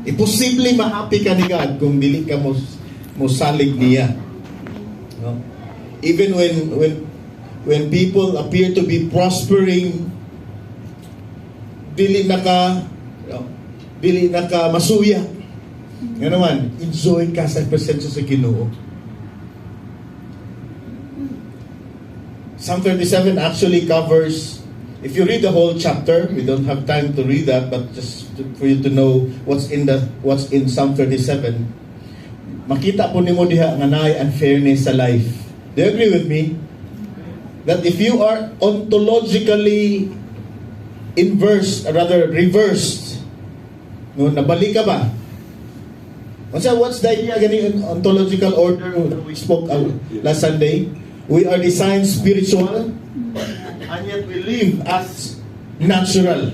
Imposible ma-happy ka ni God kung dili ka mo salig niya. No? Even when people appear to be prospering, dili na ka masuya. Nga naman, enjoy ka sa presensya sa Ginoo. Psalm 37 actually covers, if you read the whole chapter, we don't have time to read that, but just for you to know what's in Psalm 37, makita po nimo diha nga naay unfairness sa life. Do you agree with me? That if you are ontologically reversed, no, nabalik ka ba? What's the idea gani ontological order we spoke last Sunday? We are designed spiritual, and yet we live as natural.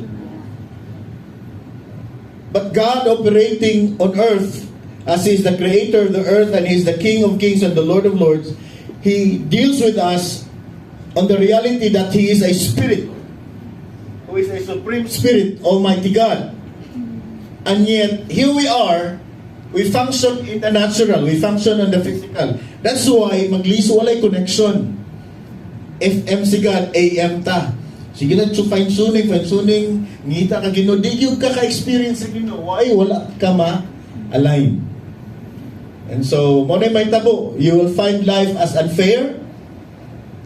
But God operating on earth, as He is the creator of the earth and He is the King of kings and the Lord of lords, He deals with us on the reality that He is a spirit, who is a supreme spirit, Almighty God. And yet, here we are, we function in the natural, we function on the physical. That's why, magliso walay connection. FM si God, AM ta. Sige na, fine-tuning, ngita ka Ginoo, di yung ka-experience sa Ginoo, wala ka ma-align. And so, mo na may tabo, you will find life as unfair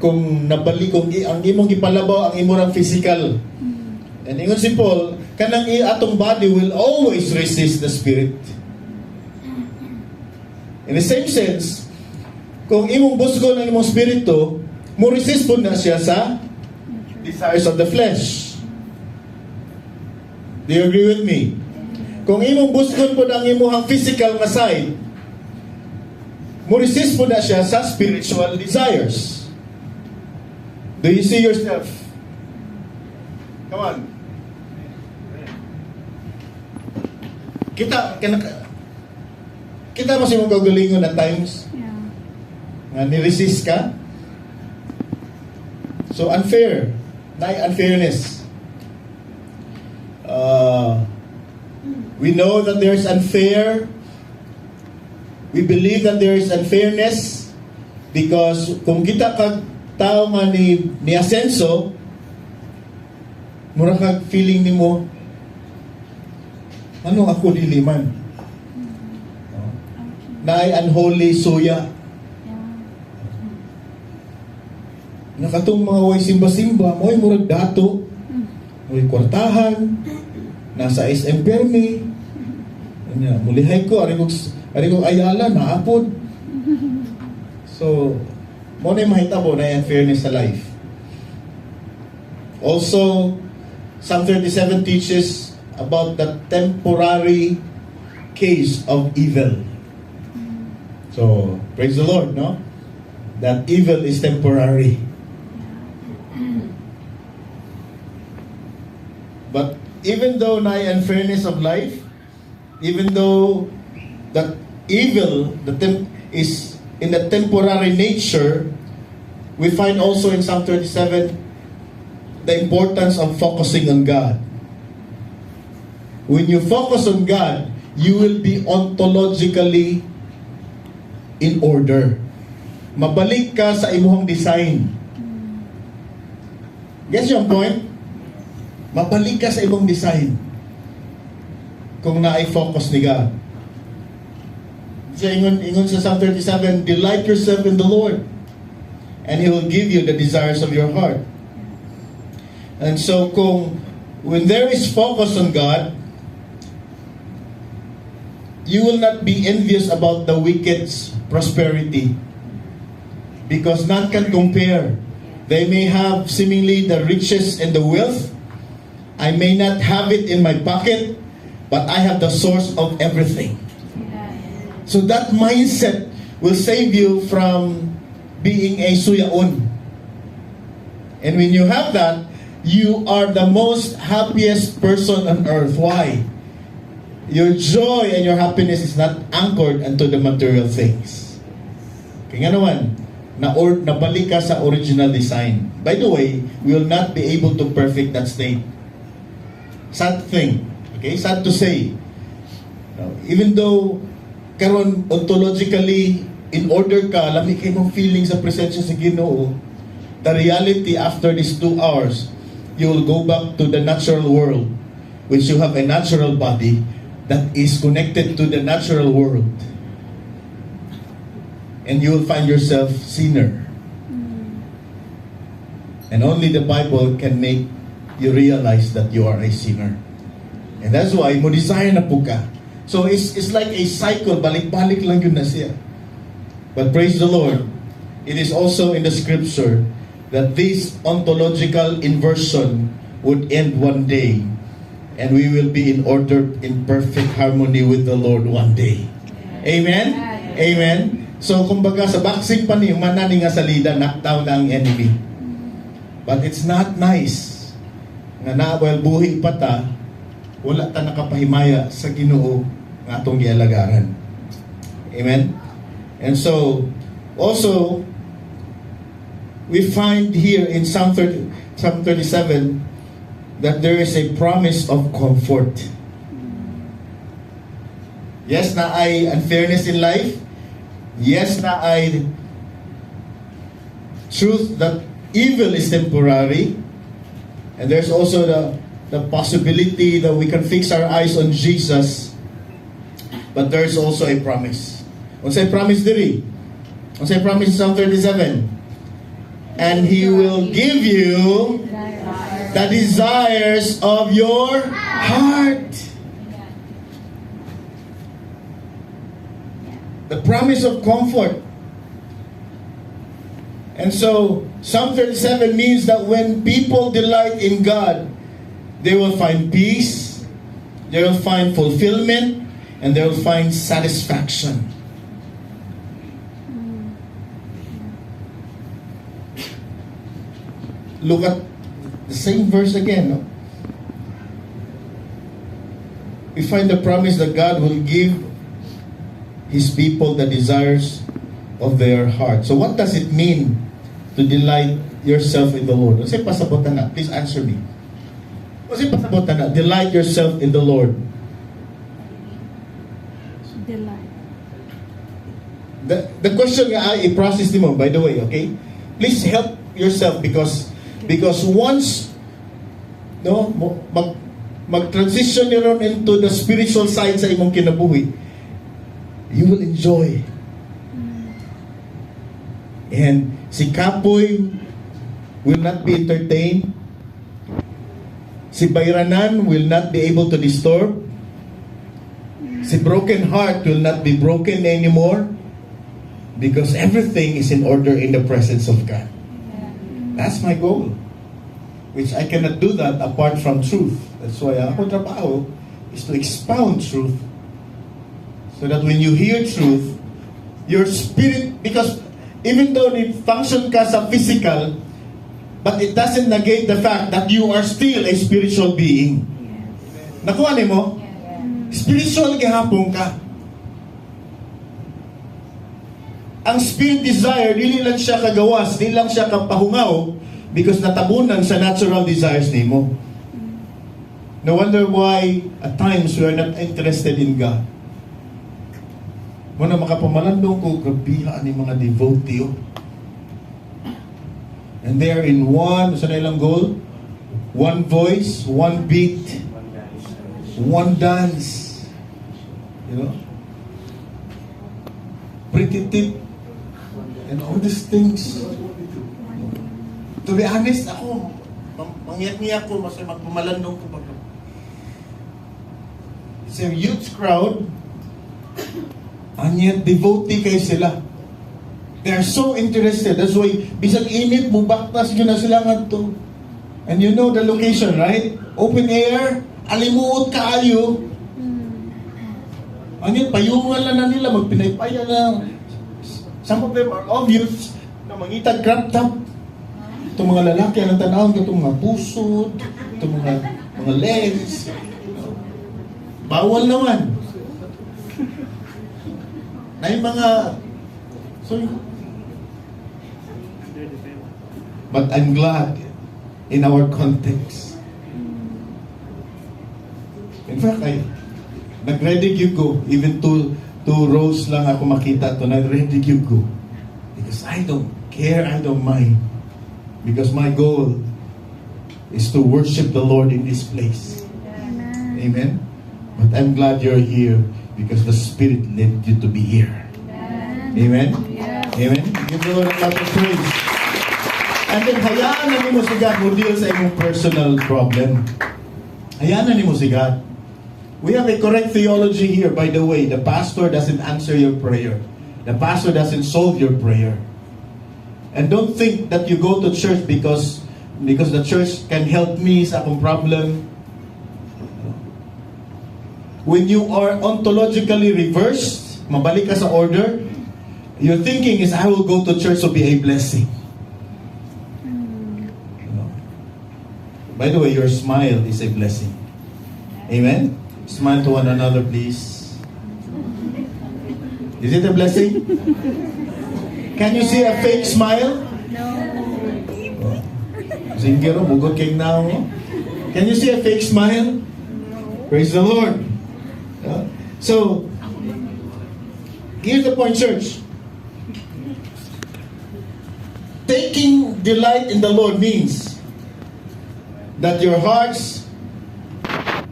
kung ang imong ipalabaw ang imong physical. And ingon si Paul, kanang atong body will always resist the spirit. In the same sense, kung imong busgo ng imong spirito, mo resist po na siya sa desires of the flesh. Do you agree with me? Kung imong busgon po ang imong physical nga side, mo resist po na siya sa spiritual desires. Do you see yourself? Come on. Kita mo si mong kagalingon at times? Yeah. Nga niresist ka? So unfair. Unfairness. We know that there's unfair. We believe that there is unfairness because kung kita kag tao nga ni Asenso, mura kag feeling nimo, ano ako diliman? Naay unholy suya. Nakatong mga way simba-simba, mo'y murag dato, mo'y kwartahan, nasa SM Permi, mulihay ko, ari ko ayala, naapod. So, mo na yung mahitabo na unfairness sa life. Also, Psalm 37 teaches about the temporary case of evil. So, praise the Lord, no? That evil is temporary. But even though na unfairness of life, even though that evil is in the temporary nature, we find also in Psalm 37 the importance of focusing on God. When you focus on God, you will be ontologically in order. Mabalik ka sa imong design. Gets your point? Mabalik ka sa imong design. Kung na-focus ni God. Ingon sa Psalm 37, delight yourself in the Lord, and He will give you the desires of your heart. And so when there is focus on God, you will not be envious about the wicked's prosperity, because none can compare. They may have seemingly the riches and the wealth. I may not have it in my pocket, but I have the source of everything. So that mindset will save you from being a suyaon. And when you have that, you are the most happiest person on earth. Why? Your joy and your happiness is not anchored unto the material things. Kaya nga naman, nabalik ka sa original design. By the way, we will not be able to perfect that state. Sad thing. Okay, sad to say. Even though karon ontologically in order ka, lami kay mong feeling sa presensya sa Ginoo, the reality after these 2 hours, you will go back to the natural world, which you have a natural body that is connected to the natural world. And you will find yourself sinner. And only the Bible can make you realize that you are a sinner. And that's why mo desire na po ka. So it's like a cycle, balik-balik lang yun na siya. But praise the Lord, it is also in the scripture that this ontological inversion would end one day, and we will be in order, in perfect harmony with the Lord one day. Amen? Amen? So kumbaga sa boxing pa niyo, manani nga salida, knockdown na ang enemy. But it's not nice nga well, buhi pa ta, wala ta nakapahimaya sa Ginoo nga atong gialagaran. Amen? And so, also, we find here in Psalm 37 that there is a promise of comfort. Yes na ay unfairness in life. Yes na ay truth that evil is temporary. And there's also the possibility that we can fix our eyes on Jesus. But there's also a promise. What's a promise diri? What's a promise in Psalm 37? And He will give you the desires of your heart. The promise of comfort. And so, Psalm 37 means that when people delight in God, they will find peace, they will find fulfillment, and they will find satisfaction. Look at the same verse again. No? We find the promise that God will give His people the desires of their heart. So what does it mean to delight yourself in the Lord? Kasi pasabotan na. Please answer me. Kasi pasabotan na. Delight yourself in the Lord. Delight. The question nga ay i-process mo, by the way, okay? Please help yourself because once mag-transition niyo into the spiritual side sa imong kinabuhi, you will enjoy. And si Kapoy will not be entertained. Si Bayranan will not be able to disturb. Si broken heart will not be broken anymore because everything is in order in the presence of God. That's my goal. Which I cannot do that apart from truth. That's why ako trabaho is to expound truth. So that when you hear truth, your spirit, because even though it function ka sa physical, but it doesn't negate the fact that you are still a spiritual being. Nakuha ni mo? Spiritual gihapon ka. Ang spirit desire, dili lang siya kagawas, dili lang siya kapahungaw because natabunan sa natural desires nimo. No wonder why at times we are not interested in God. Muna makapamalandong ko, grabiha ni mga devotee. And they are in one, sa nilang goal, one voice, one beat, one dance. You know? Pretty tip. And all these things. To be honest, ako, mangyat-ngiyat ko, mas magpamalandong ko. It's a huge crowd. And yet, devotee kayo sila. They are so interested. That's why, bisag init, mubaktas yun na sila nga to. And you know the location, right? Open air, alimuot kaayo. And yet, payungan lang na nila, magpinaypaya lang. Some of them are obvious na mangitag crop top. Itong mga lalaki, ang tanaw, itong mga pusod, itong mga legs. Bawal naman. Na yung mga... But I'm glad in our context. In 1 fact, nag-ready you go. Even two rows lang ako makita to, nag-ready you go. Because I don't care, I don't mind. Because my goal is to worship the Lord in this place. Amen? But I'm glad you're here because the Spirit led you to be here. Amen? Amen? Give the Lord a lot of praise. And then, hayaan na mo si God mo deal sa imong personal problem. Hayaan na mo si God. We have a correct theology here, by the way. The pastor doesn't answer your prayer. The pastor doesn't solve your prayer. And don't think that you go to church because the church can help me sa akong problem. When you are ontologically reversed, mabalik ka sa order, your thinking is, I will go to church to be a blessing. By the way, your smile is a blessing. Amen? Smile to one another, please. Is it a blessing? Can you see a fake smile? No. Singero, mugot kay now. Can you see a fake smile? Praise the Lord. So, here's the point, church. Taking delight in the Lord means that your hearts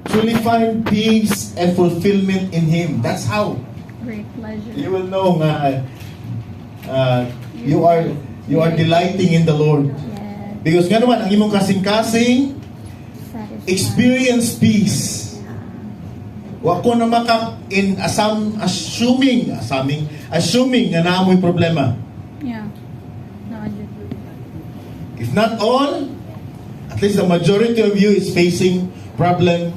truly find peace and fulfillment in Him. That's how Great pleasure. you will know you are delighting in the Lord. Yes. Because nga naman, ang imong kasing-kasing Satisfied. experience peace. Wa ko na assuming nga naamoy problema. Yeah. No, If not all, at least the majority of you is facing problem,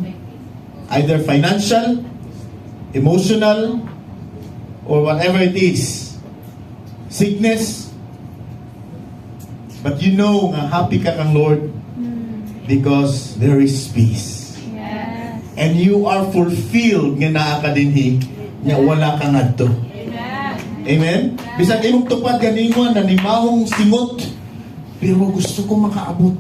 either financial, emotional, or whatever it is. Sickness. But you know nga happy ka kang Lord because there is peace. yes. And you are fulfilled nga naa ka dinhi nga wala kang adto. Amen? Bisag imong tupad ganingon na nimahong singot, pero gusto ko makaabot.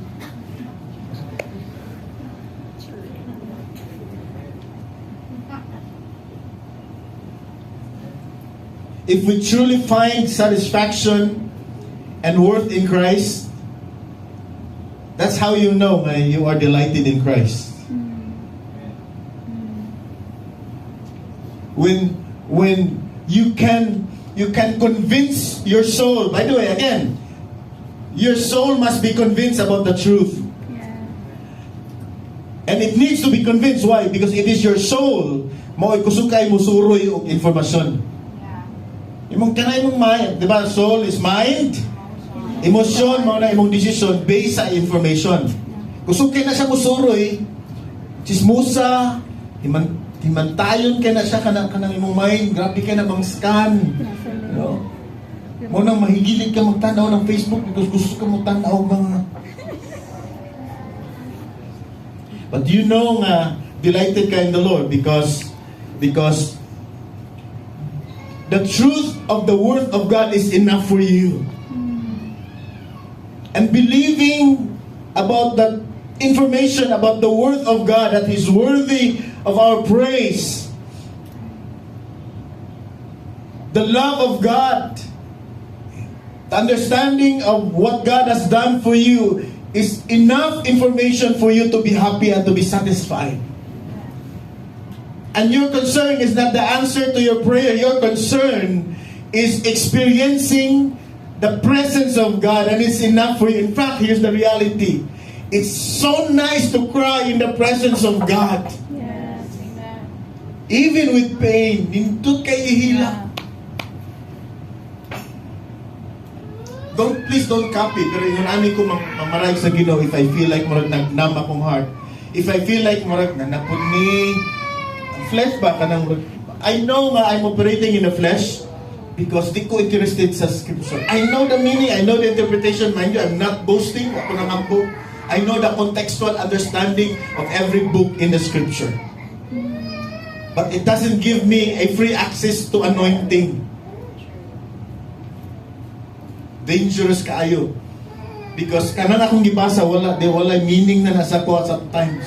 If we truly find satisfaction and worth in Christ, that's how you know you are delighted in Christ. When you can convince your soul. By the way, again, your soul must be convinced about the truth. Yeah. And it needs to be convinced. Why? Because it is your soul mo kusukay mo suroy og informasyon. Imong kanay mong mind, di ba? Soul is mind. Emotion mo na imong decision based sa information. Kusukay na siya mo suroy, chismosa, himantayon ka na siya kanang imong mind. Grabe ka na bang scan. No? Mo nang mahigilig ka magtanaw ng Facebook because gusto ka mo tanaw mga. But you know nga delighted ka in the Lord because the truth of the Word of God is enough for you. And believing about that information about the Word of God that is worthy of our praise. The love of God, the understanding of what God has done for you is enough information for you to be happy and to be satisfied. And your concern is not the answer to your prayer. Your concern is experiencing the presence of God, and it's enough for you. In fact, here's the reality. It's so nice to cry in the presence of God. Yes. Amen. Even with pain, nindot kay ihila. Please don't copy. Pero yung ani ko mamaray sa Ginoo, if I feel like marag nagnam akong heart, if I feel like marag na napuni, flesh ba ka nang, I know nga I'm operating in the flesh because di ko interested sa scripture. I know the meaning, I know the interpretation. Mind you, I'm not boasting. Ako nang book. I know the contextual understanding of every book in the scripture. But it doesn't give me a free access to anointing. Dangerous kaayo. Because kanan akong gibasa, wala meaning na nasa ko at times.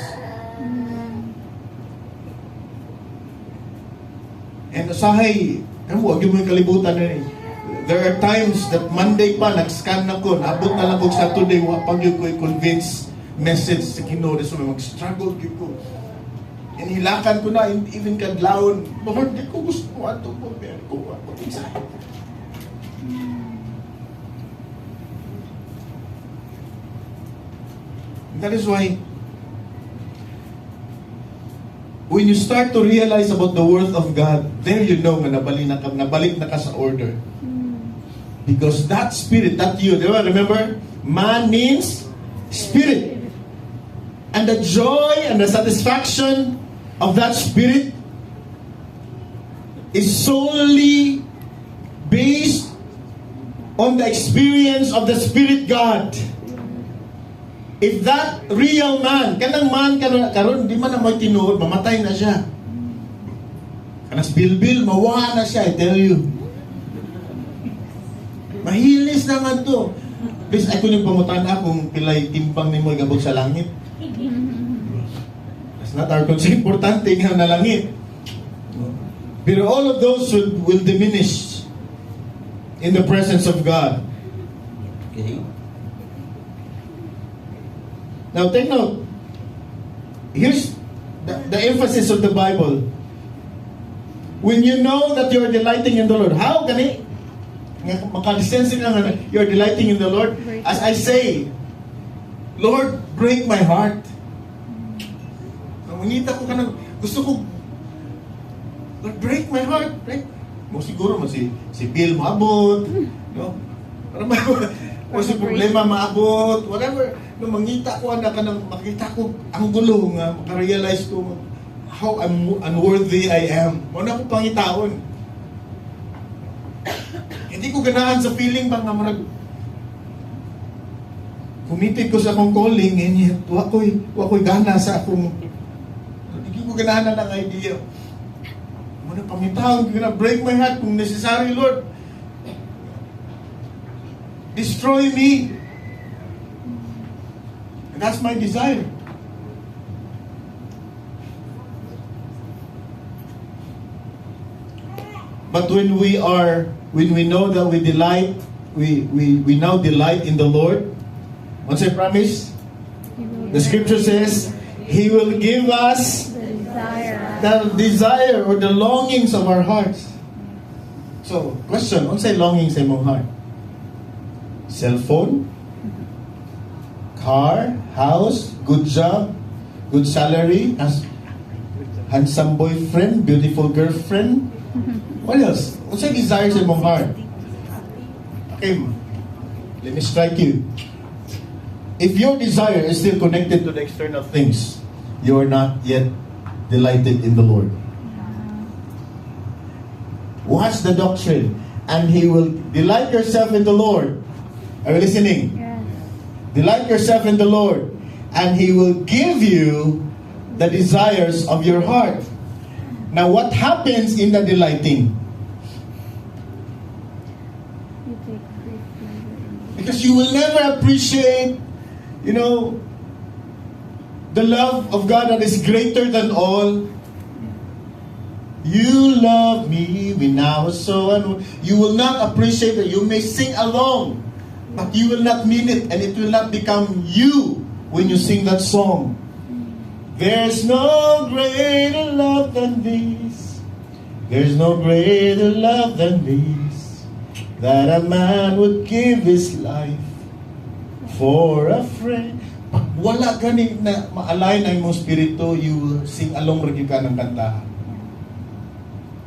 And usahay, huwag yung mga kalibutan na rin. There are times that Monday pa, nag-scan ako, naabot na lang ko Saturday, pag yung ko i-convince message sa Ginoo, so mag-struggle ko. Inilakan ko na, even kadlawon, Lord, di ko gusto mo ato po, pero ko, inside. That is why, when you start to realize about the worth of God, there you know na nabalik na ka sa order. Because that spirit, that you, remember, man means spirit. And the joy and the satisfaction of that spirit is solely based on the experience of the Spirit God. If that real man, kanang man karon di man na mo tinuod, mamatay na siya. Kanas bilbil, mawa na siya, I tell you. Mahilis naman to. Bis ay ko yung pamutan kung pilay timpang ni mo gabot sa langit. That's not our concern. Importante nga na langit. Pero all of those will diminish in the presence of God. Okay? Now take note. Here's the emphasis of the Bible. When you know that you are delighting in the Lord, how can it? Makalisensin ka nga, you are delighting in the Lord. As I say, Lord, break my heart. Mangita ko ka ng, gusto ko, Lord, break my heart. Break. Mo siguro mo si Bill maabot, no? Para o si problema maabot, whatever. Nung mangita ko na kanang makita ko ang gulo nga, makarealize ko how unworthy I am. Muna ko pangitaon. Hindi ko ganahan sa feeling bang nga marag committed ko sa akong calling and yet wako'y gana sa akong hindi ko ganahan na ng idea. Muna pangitaon, gonna break my heart kung necessary, Lord. Destroy me. And that's my desire. But when we know that we delight, we now delight in the Lord. Once I promise, the scripture says, He will give us the desire or the longings of our hearts. So, question, once I longings sa imong heart? Cellphone? Car? House? Good job? Good salary? Handsome boyfriend? Beautiful girlfriend? What else? What's your desires in your heart? Okay, let me strike you. If your desire is still connected to the external things, you are not yet delighted in the Lord. Watch the doctrine, and He will delight yourself in the Lord. Are you listening? Yes. Delight yourself in the Lord, and He will give you the desires of your heart. Now, what happens in the delighting? You take great pleasure in it. Because you will never appreciate, the love of God that is greater than all. You love me when I was so unworthy. You will not appreciate it. You may sing along, but you will not mean it, and it will not become you when you sing that song. There's no greater love than this. There's no greater love than this, that a man would give his life for a friend. Pag wala gani na ma-align ang imong spirito, you will sing along rin ka ng kanta.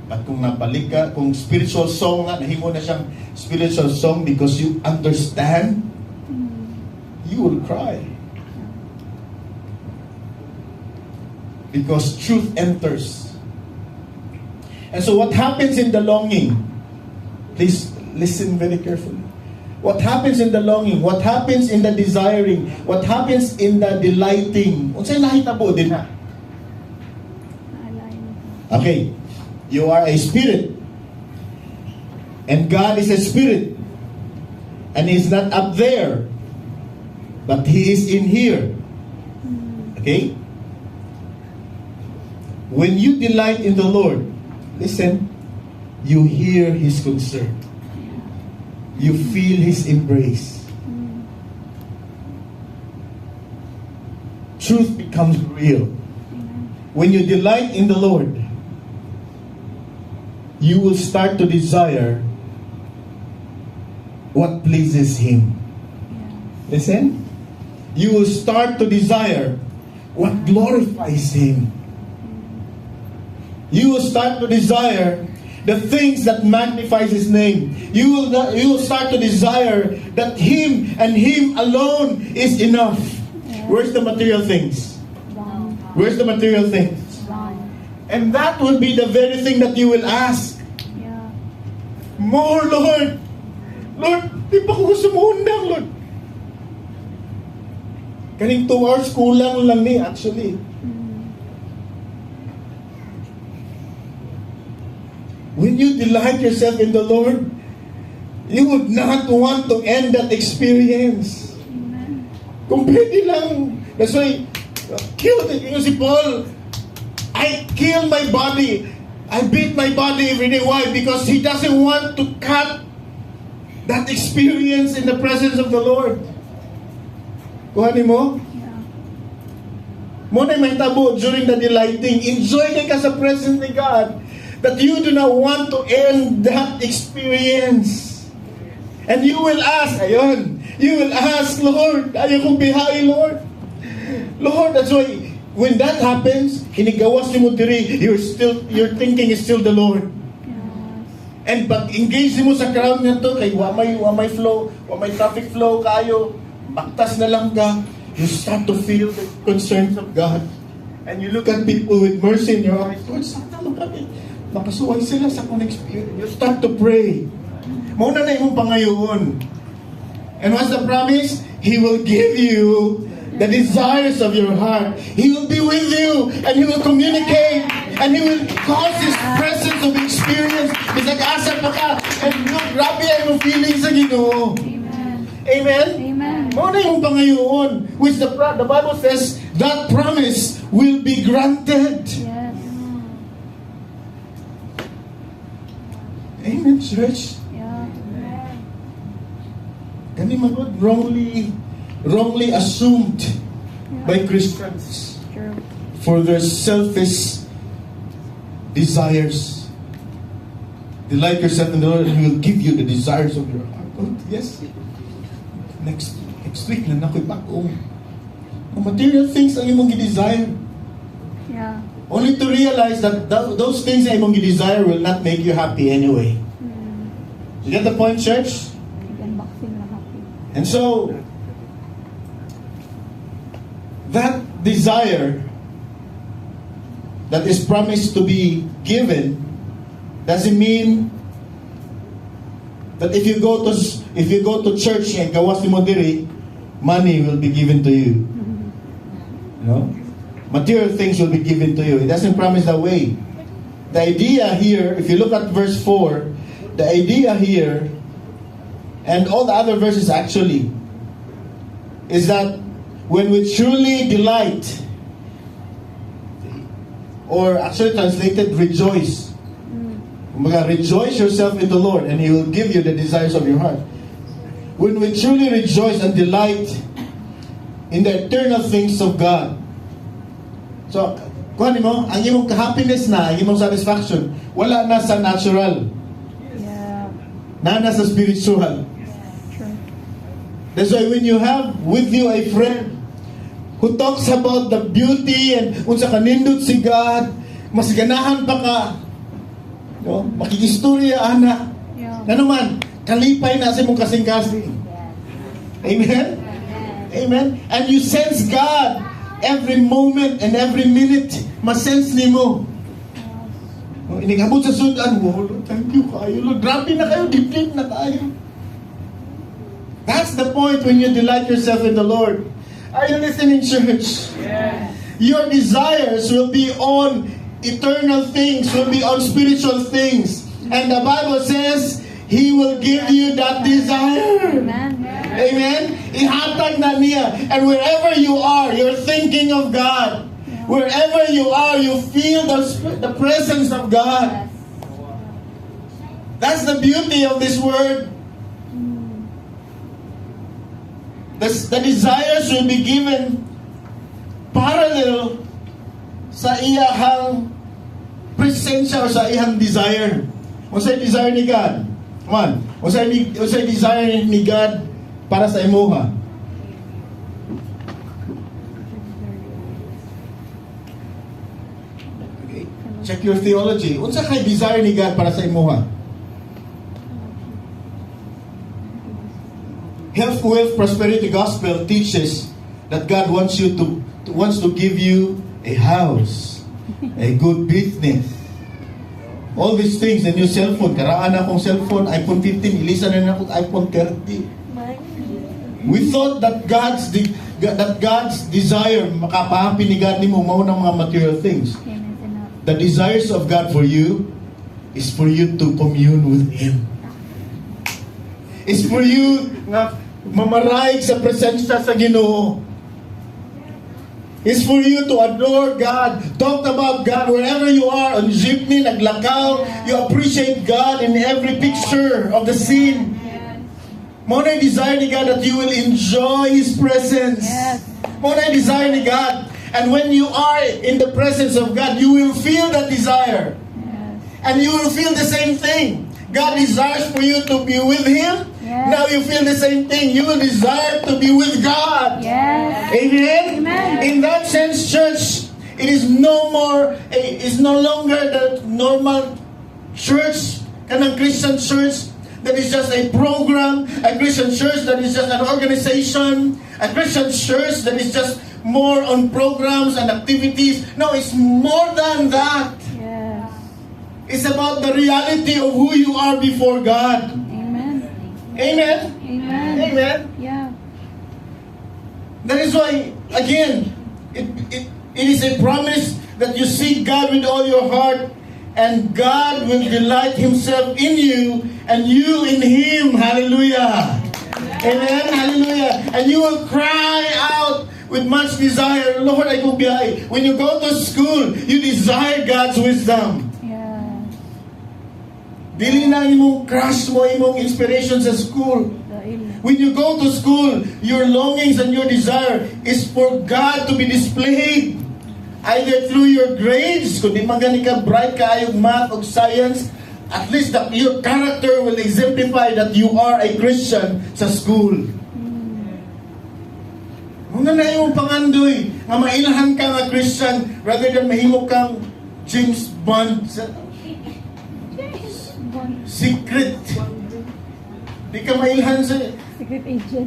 But kung nabalik ka, kung spiritual song nga, nahimo na siyang spiritual song because you understand, you will cry. Because truth enters. And so what happens in the longing? Please listen very carefully. What happens in the longing? What happens in the desiring? What happens in the delighting? Unsay nahitabo din ha? Okay. You are a spirit. And God is a spirit. And He's not up there. But He is in here. Okay? When you delight in the Lord, listen, you hear His concern. You feel His embrace. Truth becomes real. When you delight in the Lord, you will start to desire what pleases Him. Listen, you will start to desire what glorifies Him. You will start to desire the things that magnifies His name. You will start to desire that Him and Him alone is enough. Where's the material things? Where's the material things? And that will be the very thing that you will ask. More, Lord. Lord, di pa ko gusto mo undang, Lord. Kaning 2 hours kulang lang ni, actually. When you delight yourself in the Lord, you would not want to end that experience. Kung pwede lang. That's why, si Paul, I kill my body. I beat my body every day. Why? Because he doesn't want to cut that experience in the presence of the Lord. Kuhanin mo? Mo na may tabo during the delighting. Enjoy ka sa presence ni God. That you do not want to end that experience. And you will ask, ayun, you will ask, Lord, ayaw kong bihay, Lord. Lord, that's why, when that happens, hinigawas ni mo diri, your thinking is still the Lord. And pag engage mo sa crowd na to, kay wamay flow, wamay traffic flow kayo, baktas na lang ka, you start to feel the concerns of God. And you look at people with mercy in your eyes, Lord, saan naman kami? Makasuway sila sa kong experience. You start to pray. Mauna na imong pangayoon. And what's the promise? He will give you the desires of your heart. He will be with you, and He will communicate, and He will cause His presence of experience. Bisag-asa pa ka, and look, grabe ang feeling sa Ginoo. Amen? Amen. Mauna yung pangayoon, which the Bible says, that promise will be granted. Yes. Amen, church. Yeah. Kani manod wrongly assumed by Christians True. for their selfish desires. Delight yourself in the Lord, and He will give you the desires of your heart. Oh, yes. Next week na ako'y bagong. Ang material things ang imong gi-desire. Yeah. Only to realize that those things that imong gi-desire will not make you happy anyway. You get the point, church? And so, that desire that is promised to be given doesn't mean that if you go to church and gawas ni mo diri, money will be given to you. You know? Material things will be given to you. It doesn't promise that way. The idea here, if you look at verse 4, the idea here, and all the other verses actually, is that when we truly delight, or actually translated, rejoice. Rejoice yourself in the Lord, and He will give you the desires of your heart. When we truly rejoice and delight in the eternal things of God. So, kuhanin mo, ang imong happiness na, ang imong satisfaction, wala na sa natural. Yeah. Na sa spiritual. True. That's why when you have with you a friend who talks about the beauty and unsa kanindot si God, mas ganahan pa ka. No? Makikistorya, ana. Yeah. Ano man, kalipay na sa imong kasing-kasing. Amen? Amen? And you sense God every moment and every minute. Masense ni mo. Inigabot sa sudan, oh, Lord, thank you kayo. Lord, grabe na kayo, deep na kayo. That's the point when you delight yourself in the Lord. Are you listening, church? Yes. Your desires will be on eternal things, will be on spiritual things. And the Bible says, He will give you that desire. Amen. Amen? Ihatag na niya. And wherever you are, you're thinking of God. Wherever you are, you feel the presence of God. That's the beauty of this word. The desires will be given parallel sa iyahang presensya o sa iyang desire. O sa desire ni God. Come on. O sa desire ni God para sa imuha. Okay. Check your theology. Unsa kay desire ni God para sa imuha? Health, wealth, prosperity gospel teaches that God wants to give you a house, a good business. All these things, the new cellphone, karaan akong cellphone, iPhone 15, ilisa na akong iPhone 30. We thought that God's desire, makapahapi ni God nimo mao ng mga material things. The desires of God for you is for you to commune with Him. It's for you nga mamaraig sa presensya sa Ginoo. It's for you to adore God, talk about God wherever you are, on jeepney, naglakaw, you appreciate God in every picture of the scene. Mo na desire ni God that you will enjoy His presence. Mo na desire ni God. And when you are in the presence of God, you will feel that desire. And you will feel the same thing. God desires for you to be with Him. Now you feel the same thing. You will desire to be with God. Amen? In that sense, church, it is no longer the normal church, kanang Christian church that is just a program, a Christian church that is just an organization, a Christian church that is just more on programs and activities. No, it's more than that. It's about the reality of who you are before God. Amen? Amen? Yeah. That is why, again, it is a promise that you seek God with all your heart, and God will delight Himself in you, and you in Him. Hallelujah. Amen? Hallelujah. And you will cry out with much desire, Lord, I go biyay. When you go to school, you desire God's wisdom. Dili na imong crush mo, imong inspiration sa school. When you go to school, your longings and your desire is for God to be displayed. Either through your grades, kung di magani ka bright ka ayog math o science, at least that your character will exemplify that you are a Christian sa school. Muna na imong pangandoy, nga mailhan ka nga Christian rather than mahimo kang James Bond sa secret. Di ka mailhan sa Secret agent.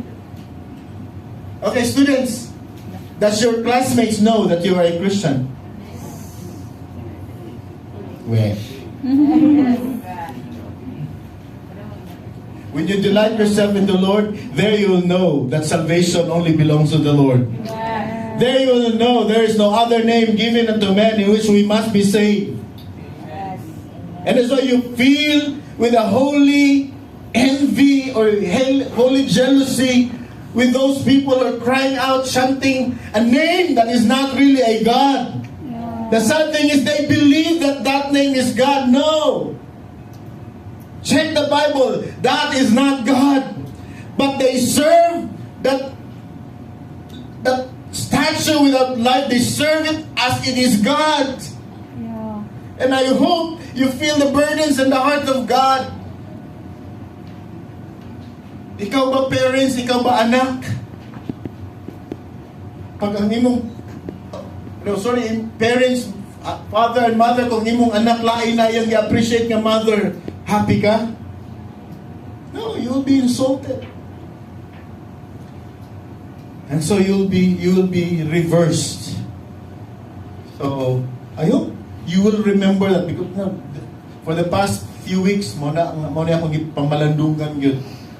Okay, students, does your classmates know that you are a Christian? Where? When you delight yourself in the Lord, there you will know that salvation only belongs to the Lord. There you will know there is no other name given unto men in which we must be saved. And that's why you feel with a holy envy or holy jealousy with those people who are crying out, chanting a name that is not really a God. The sad thing is they believe that that name is God. No. Check the Bible. That is not God. But they serve that statue without life. They serve it as it is God. And I hope you feel the burdens in the heart of God. Ikaw ba parents? Ikaw ba anak? Pag ang imong parents, father and mother, kung imong anak lain na yung i-appreciate nga mother, happy ka? No, you will be insulted. And so you will be reversed. So I hope you will remember that, because for the past few weeks, muna akong pamalandungan yun,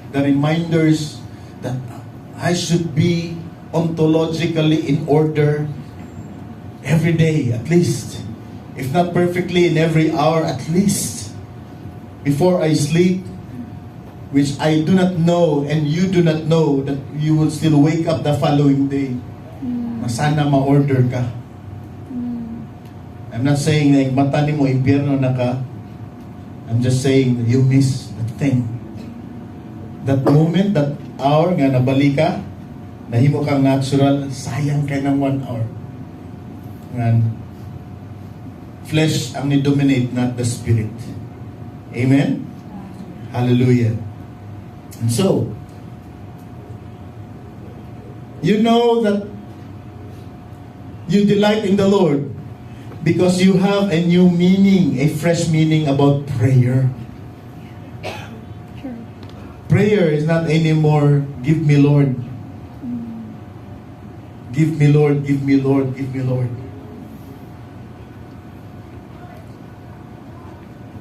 the reminders that I should be ontologically in order every day, at least. If not perfectly in every hour, at least. Before I sleep, which I do not know and you do not know that you will still wake up the following day. Sana ma-order ka. I'm not saying na mata ni mo impyerno na ka. I'm just saying you miss that thing. That moment, that hour nga nabalik ka, nahimo kang natural, sayang kay ng 1 hour. Nga, flesh ang ni-dominate, not the spirit. Amen? Hallelujah. And so, you know that you delight in the Lord because you have a new meaning, a fresh meaning about prayer. True. Prayer is not anymore, give me Lord. Give me Lord, give me Lord, give me Lord.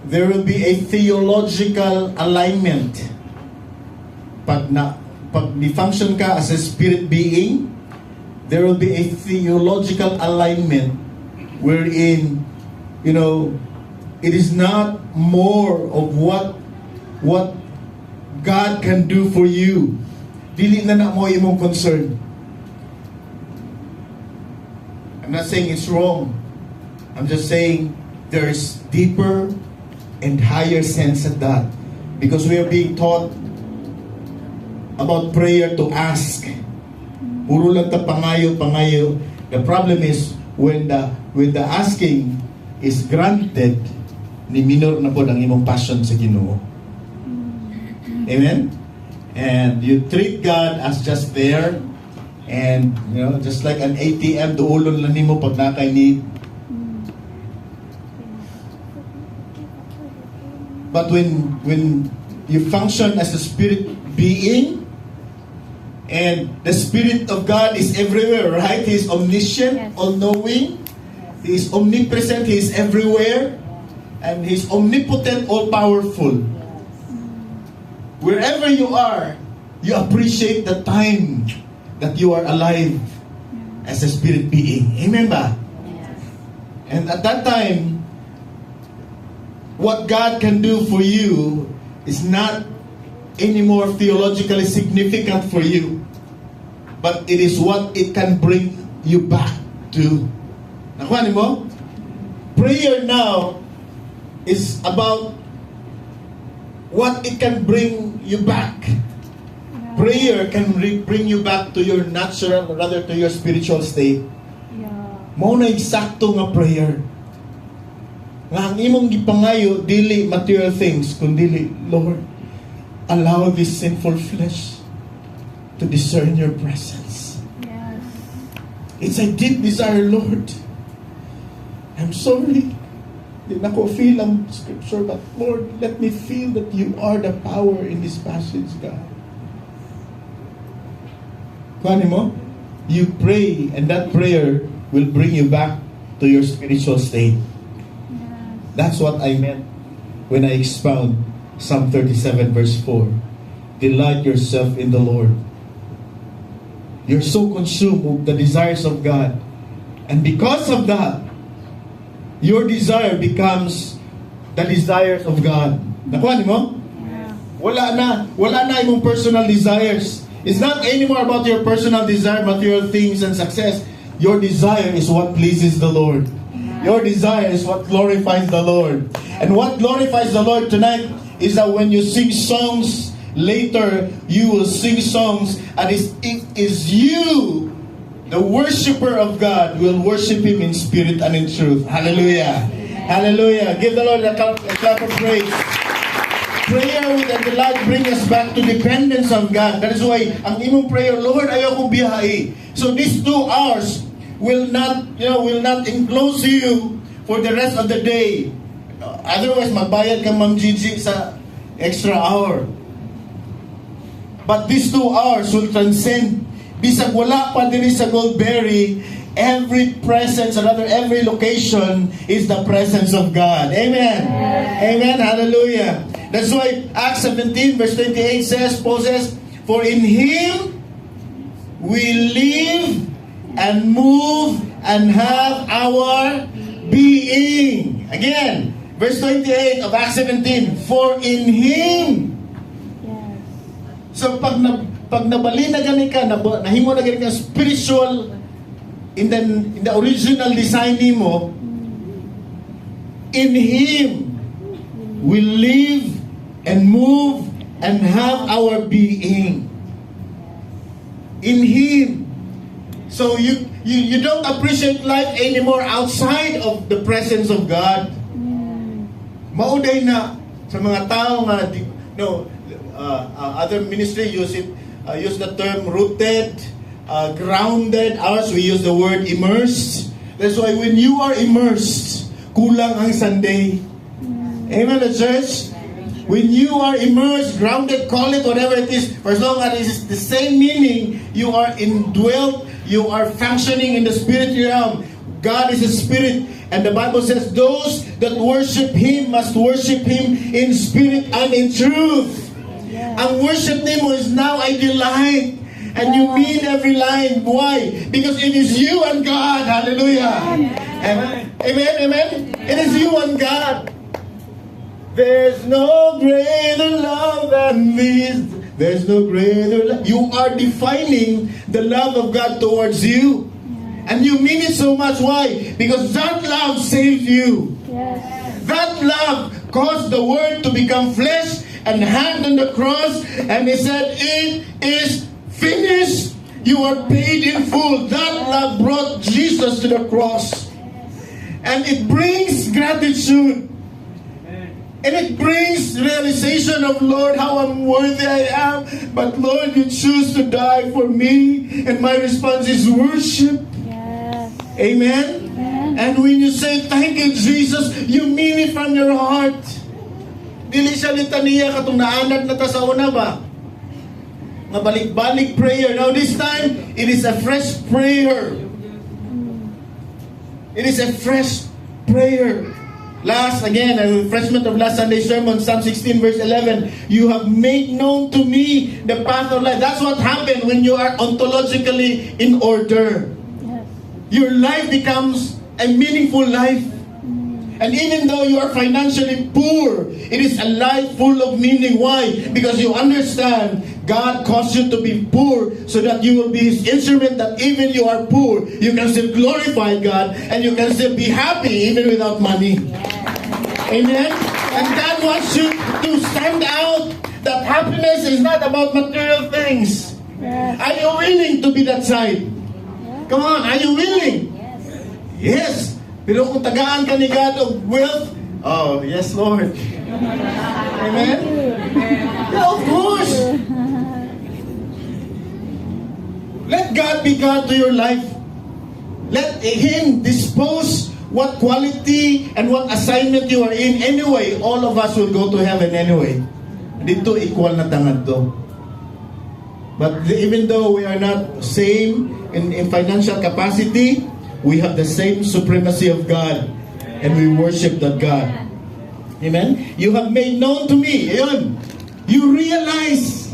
There will be a theological alignment. Pag ni-function ka as a spirit being, there will be a theological alignment wherein, you know, it is not more of what God can do for you. Dili na mo imong concern. I'm not saying it's wrong. I'm just saying there is deeper and higher sense of that. Because we are being taught about prayer to ask. Puro lang ta pangayo. The problem is when the asking is granted, ni minor na po ang imong passion sa Ginoo. Amen? And you treat God as just there, and you know, just like an ATM, duulon lang nimo pag nakay need. But when you function as a spirit being, and the Spirit of God is everywhere, right? He is omniscient, Yes. all-knowing. He is omnipresent, He is everywhere. And He is omnipotent, all-powerful. Wherever you are, you appreciate the time that you are alive as a spirit being. Amen ba? And at that time, what God can do for you is not anymore theologically significant for you, but it is what it can bring you back to. Nakuha mo? Prayer now is about what it can bring you back. Prayer can bring you back to your natural, rather to your spiritual state. Yeah. Mao na eksakto nga prayer. Nga ang imong gipangayo dili material things kundi Lord, allow this sinful flesh to discern your presence. Yes. It's a deep desire, Lord. I'm sorry. Di na ko feel ang scripture, but Lord, let me feel that you are the power in this passage, God. Kuhanin mo? You pray, and that prayer will bring you back to your spiritual state. Yes. That's what I meant when I expound Psalm 37 verse 4. Delight yourself in the Lord. You're so consumed with the desires of God. And because of that, your desire becomes the desires of God. Nakuha mo? Yeah. Wala na imong personal desires. It's not anymore about your personal desire, material things and success. Your desire is what pleases the Lord. Your desire is what glorifies the Lord. And what glorifies the Lord tonight is that when you sing songs later, you will sing songs, and it is you, the worshiper of God, will worship Him in spirit and in truth. Hallelujah. Hallelujah. Give the Lord a clap of praise. Prayer with a delight bring us back to dependence on God. That is why ang imong prayer, Lord, ayoko biyahe. So these 2 hours will not enclose you for the rest of the day. Otherwise, magbayad ka, Ma'am Gigi, sa extra hour. But these 2 hours will transcend. Bisag wala pa din sa Goldberry, every presence, or rather every location is the presence of God. Amen. Amen. Hallelujah. That's why Acts 17 verse 28 says, Paul says, for in Him we live and move and have our being. Again, verse 28 of Acts 17, for in Him. Yes. So pag nabali na gani ka, nahimo na gani ka spiritual in the original design nimo, in Him we live and move and have our being in Him. So you don't appreciate life anymore outside of the presence of God. Mauday na sa mga tao nga other ministry use the term rooted, grounded. Ours, we use the word immersed. That's why when you are immersed, kulang ang Sunday. Amen, the church? When you are immersed, grounded, call it whatever it is, for as long as it is the same meaning, you are indwelt, you are functioning in the spirit realm. God is a spirit, and the Bible says those that worship Him must worship Him in spirit and in truth. Ang worship name is now a delight, and you mean every line. Why? Because it is you and God. Hallelujah. Amen. Amen. Amen. It is you and God. There's no greater love than this. There's no greater love. You are defining the love of God towards you. And you mean it so much. Why? Because that love saved you. That love caused the Word to become flesh and hang on the cross. And He said, it is finished. You are paid in full. That love brought Jesus to the cross. And it brings gratitude. And it brings realization of, Lord, how unworthy I am. But Lord, you choose to die for me. And my response is worship. Amen? And when you say, thank you, Jesus, you mean it from your heart. Dili siya litaniya katong naanad na ta sa una ba? Nga balik-balik prayer. Now this time, it is a fresh prayer. It is a fresh prayer. Last, again, a refreshment of last Sunday's sermon, Psalm 16 verse 11. You have made known to me the path of life. That's what happened when you are ontologically in order. Your life becomes a meaningful life. And even though you are financially poor, it is a life full of meaning. Why? Because you understand God caused you to be poor so that you will be His instrument, that even you are poor, you can still glorify God and you can still be happy even without money. Amen? And God wants you to stand out that happiness is not about material things. Are you willing to be that side? Come on, are you willing? Yes. Pero kung tagaan ka ni God of wealth, oh, yes, Lord. Amen? Yeah, of course. Let God be God to your life. Let Him dispose what quality and what assignment you are in. Anyway, all of us will go to heaven anyway. Dito equal na tangad to. But even though we are not same in financial capacity, we have the same supremacy of God, and we worship that God. Amen? You have made known to me. Ayun. You realize.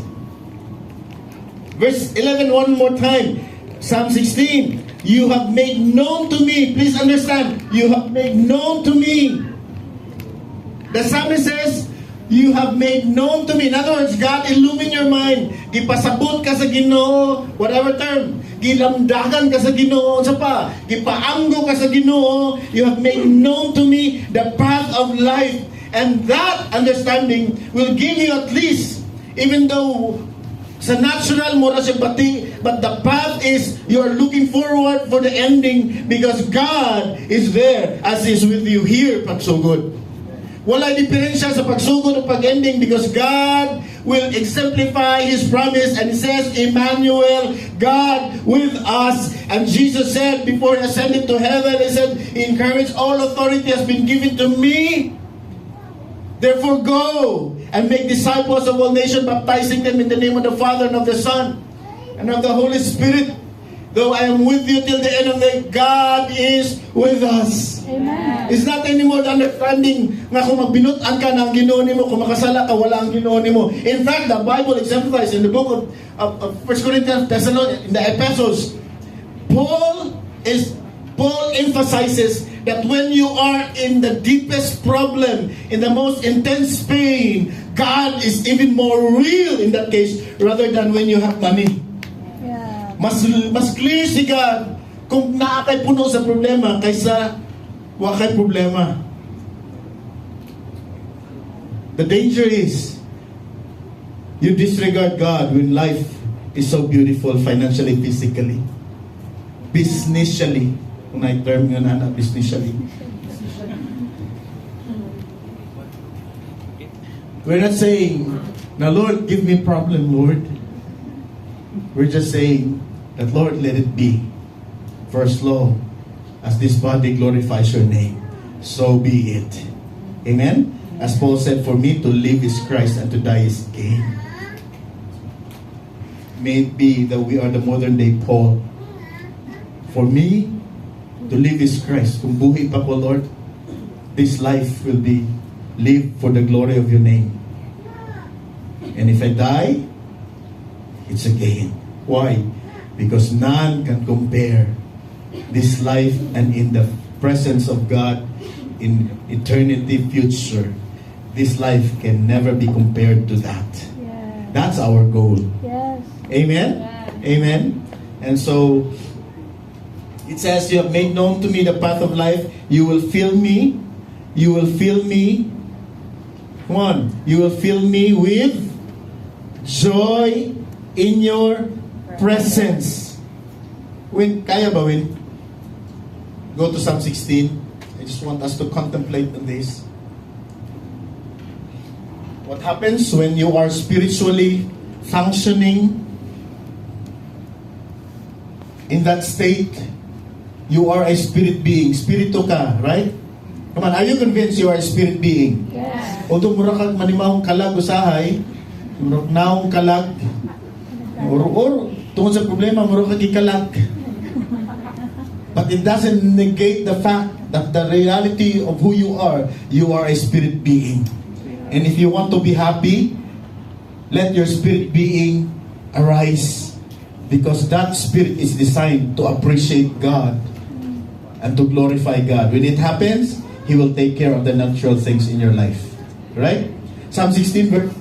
Verse 11, one more time. Psalm 16. You have made known to me. Please understand. You have made known to me. The psalmist says, you have made known to me. In other words, God illumine your mind. Gipasabot ka sa Ginoo, whatever term. Gilamdagan ka sa Ginoo, sa pa. Gipaanggo ka sa Ginoo. You have made known to me the path of life. And that understanding will give you at least, even though sa natural mo na siya bati, but the path is you are looking forward for the ending because God is there as is with you here, pagsugod. Wala diferensya sa pagsugod o pag-ending because God will exemplify His promise, and He says, Emmanuel, God with us. And Jesus said before He ascended to heaven, He said, encourage, all authority has been given to me. Therefore go and make disciples of all nations, baptizing them in the name of the Father and of the Son and of the Holy Spirit. Though I am with you till the end of the day, God is with us. Amen. It's not anymore the understanding nga kung magbinutan ka ng Ginoo nimo, kung makasala ka, wala ang Ginoo nimo. In fact, the Bible exemplifies in the book of 1 Corinthians, Thessalonians, in the epistles, Paul emphasizes that when you are in the deepest problem, in the most intense pain, God is even more real in that case rather than when you have money. Mas clear si God kung naakay puno sa problema kaysa wakay problema. The danger is you disregard God when life is so beautiful financially, physically, businessally. Kung na-term yun, businessally. We're not saying, now Lord, give me problem, Lord. We're just saying that, Lord, let it be. For as long as this body glorifies your name, so be it. Amen? As Paul said, for me to live is Christ and to die is gain. May it be that we are the modern day Paul. For me, to live is Christ. Kung buhay pa ko, Lord, this life will be lived for the glory of your name. And if I die, it's a gain. Why? Because none can compare this life and in the presence of God in eternity future. This life can never be compared to that. Yes. That's our goal. Yes. Amen? Amen? And so, it says, you have made known to me the path of life. You will fill me. You will fill me. Come on. You will fill me with joy in your presence. Win, kaya ba, Win? Go to Psalm 16. I just want us to contemplate on this. What happens when you are spiritually functioning in that state? You are a spirit being. Spirito ka, right? Come on, are you convinced you are a spirit being? Yes. Although mura kag manimahong kalag usahay, mura naong kalag, or tungkol sa problema, mura kag ikalag. But it doesn't negate the fact that the reality of who you are a spirit being. And if you want to be happy, let your spirit being arise. Because that spirit is designed to appreciate God and to glorify God. When it happens, He will take care of the natural things in your life. Right? Psalm 16 verse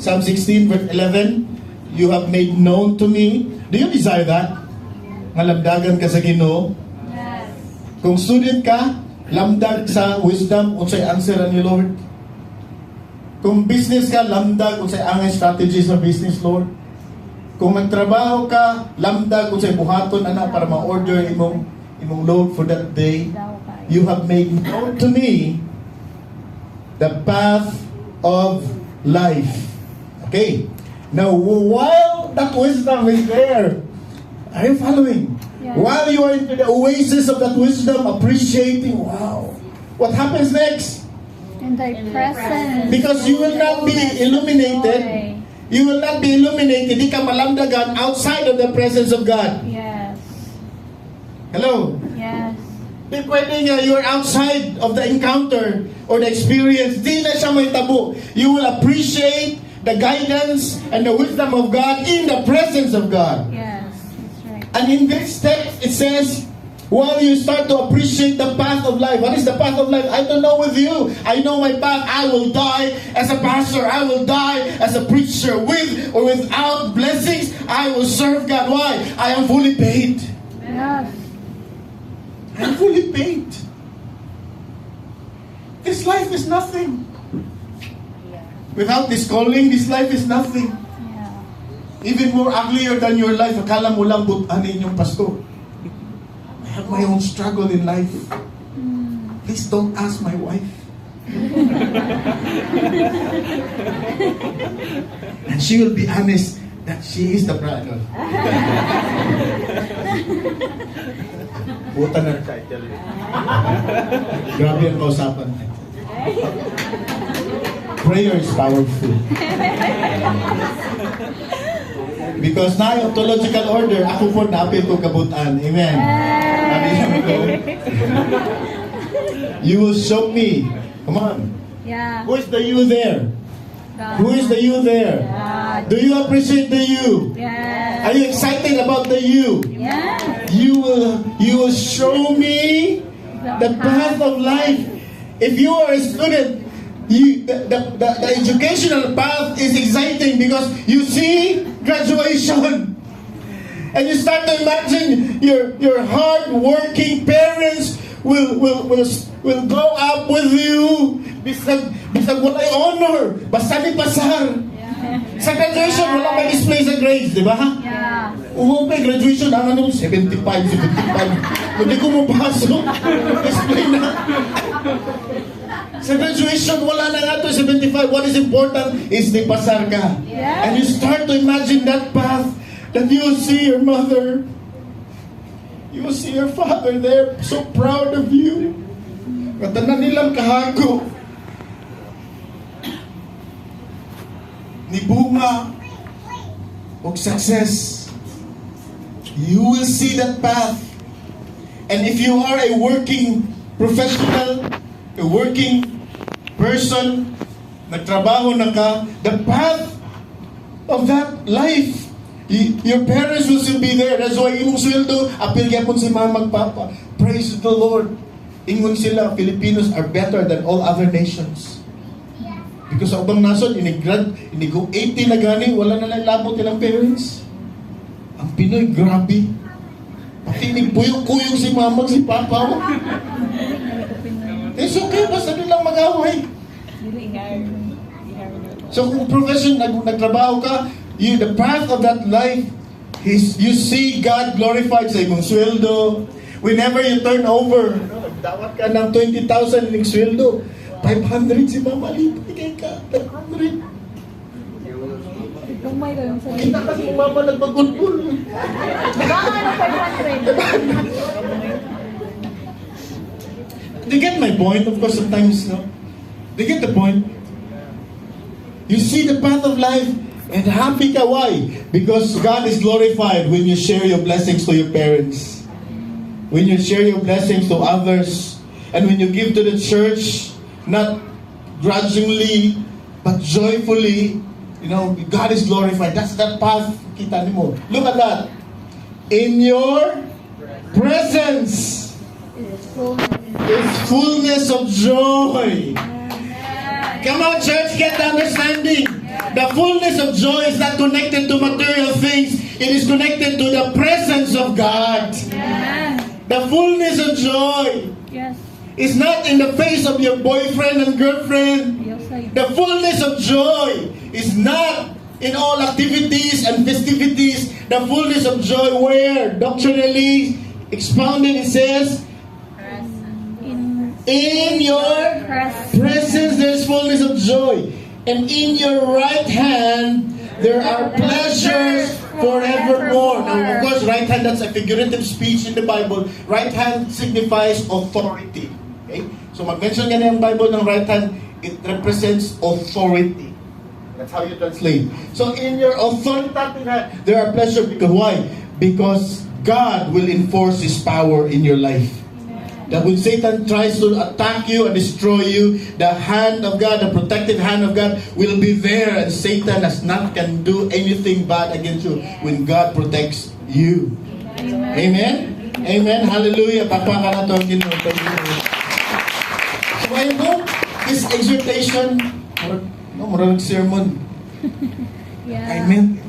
11, you have made known to me. Do you desire that? Malamdagan ka sa Ginoo? Yes. Kung student ka, lamdag sa wisdom unsay answer ni Lord. Kung business ka, lamdag unsay angay strategy sa business, Lord. Kung magtrabaho ka, lamdag unsay buhaton ana para ma-order imong load for that day. You have made known to me the path of life. Okay. Now, while that wisdom is there, are you following? Yeah. While you are in the oasis of that wisdom, appreciating, wow. What happens next? In thy presence. Because you will not be illuminated. You will not be illuminated. Di ka malamdagan outside of the presence of God. Yes. Hello? Yes. Di pwede nga you're outside of the encounter or the experience. Di na siya may tabo. You will appreciate the guidance and the wisdom of God in the presence of God. Yes. That's right. And in this text, it says, while you start to appreciate the path of life. What is the path of life? I don't know with you. I know my path. I will die as a pastor. I will die as a preacher. With or without blessings, I will serve God. Why? I am fully paid. Yes. I am fully paid. This life is nothing. Without this calling, this life is nothing. Yeah. Even more uglier than your life. Akala mo lang butanin yung pastor. I have my own struggle in life. Please don't ask my wife. And she will be honest that she is the brother. Buta na title. Grabe ang kausapan. Prayer is powerful. Because na yung theological order, ako po napil ko kabutan. Amen. You will show me. Come on. Yeah. Who is the you there? God. Who is the you there? God. Do you appreciate the you? Yes. Are you excited about the you? Yes. You will show me the path of life. If you are a student, the educational path is exciting because you see graduation. And you start to imagine your hard-working parents will will go up with you. Bisag walay honor. Basta ni pasar. Yeah. Sa graduation, wala may display sa grades, di ba? Yeah. May graduation, ang ano, 75. Hindi ko mapasok. Display na. Sa graduation, wala na nga to 75. What is important is di pasar ka. Yeah. And you start to imagine that path that you will see your mother. You will see your father there, so proud of you. Katanan nilang kahago. Ni bunga og success. You will see that path. And if you are a working professional, a working person, nagtrabaho na ka, the path of that life, your parents will still be there. That's why imong sweldo, apil gyapon si mama magpapa. Praise the Lord. Ingon sila, Filipinos are better than all other nations. Because sa ubang nason, inigo 80 na gani, wala na lang labot nilang parents. Ang Pinoy, grabe. Pati nagpuyong-kuyong si mama, si papa. It's okay, basta nilang mag-away. So kung profession, nagtrabaho ka, the path of that life is you see God glorified sa imong sweldo. Whenever you turn over, dawat ka ng 20,000 ng sweldo, 500 si Mama Lipay ka, 500. Lumay daw yung sa Kita ka si Mama nagbagulbul. Baka ano 500? Do you get my point? Of course, sometimes, no? Do you get the point? You see the path of life, and happy ka. Why? Because God is glorified when you share your blessings to your parents. When you share your blessings to others. And when you give to the church, not grudgingly, but joyfully, you know, God is glorified. That's that path, kita nimo. Look at that. In your presence is fullness of joy. Come on, church, get the understanding. The fullness of joy is not connected to material things. It is connected to the presence of God. Yeah. The fullness of joy Yes. is not in the face of your boyfriend and girlfriend. Yes, I The fullness of joy is not in all activities and festivities. The fullness of joy where? Doctrinally expounded, it says, in your presence there is fullness of joy. And in your right hand there are pleasures forevermore. Now, of course, right hand, that's a figurative speech in the Bible. Right hand signifies authority. Okay? So, mag-mention nga na yung Bible ng right hand, it represents authority. That's how you translate. So, in your authoritative hand, there are pleasures. Because why? Because God will enforce His power in your life. That when Satan tries to attack you and destroy you, the hand of God, the protective hand of God will be there, and Satan can do anything bad against you when God protects you. Amen? Amen? Hallelujah. Pakpakan na ito ang Ginoo. So I know this exhortation, murag sermon. Yeah. Amen.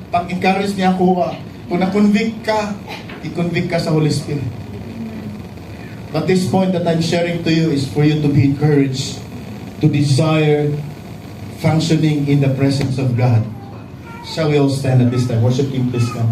Pag-encourage niya ako, kung na-convict ka, i-convict ka sa Holy Spirit. But this point that I'm sharing to you is for you to be encouraged, to desire functioning in the presence of God. Shall we all stand at this time? Worship Team, please come.